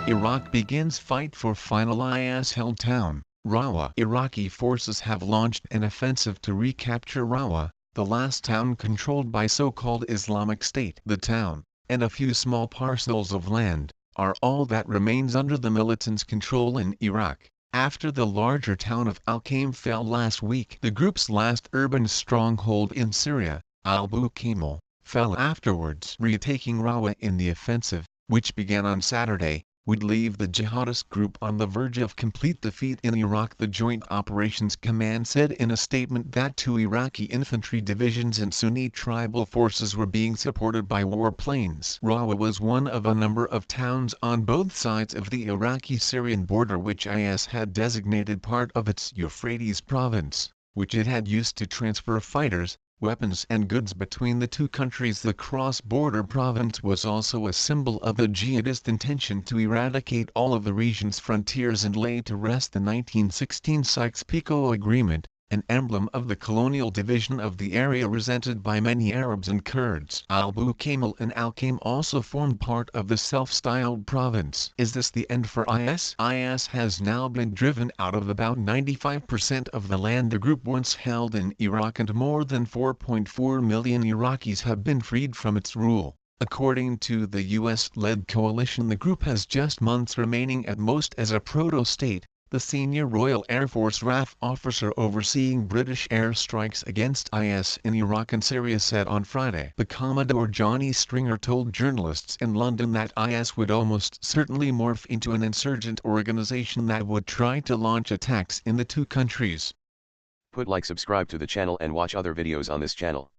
Iraq begins fight for final IS-held town, Rawa. Iraqi forces have launched an offensive to recapture Rawa, the last town controlled by so-called Islamic State. The town, and a few small parcels of land, are all that remains under the militants' control in Iraq. After the larger town of Al-Qaim fell last week, the group's last urban stronghold in Syria, Abu Kamal, fell afterwards. Retaking Rawa in the offensive, which began on Saturday, would leave the jihadist group on the verge of complete defeat in Iraq. The Joint Operations Command said in a statement that 2 Iraqi infantry divisions and Sunni tribal forces were being supported by warplanes. Rawa was one of a number of towns on both sides of the Iraqi-Syrian border which IS had designated part of its Euphrates province, which it had used to transfer fighters, weapons and goods between the two countries. The cross-border province was also a symbol of the jihadist intention to eradicate all of the region's frontiers and lay to rest the 1916 Sykes-Picot Agreement, an emblem of the colonial division of the area resented by many Arabs and Kurds. Abu Kamal and Al-Qaim also formed part of the self-styled province. Is this the end for IS? IS has now been driven out of about 95% of the land the group once held in Iraq, and more than 4.4 million Iraqis have been freed from its rule. According to the US-led coalition, the group has just months remaining at most as a proto-state. The senior Royal Air Force RAF officer overseeing British airstrikes against IS in Iraq and Syria said on Friday. The Commodore Johnny Stringer told journalists in London that IS would almost certainly morph into an insurgent organization that would try to launch attacks in the two countries. Subscribe to the channel and watch other videos on this channel.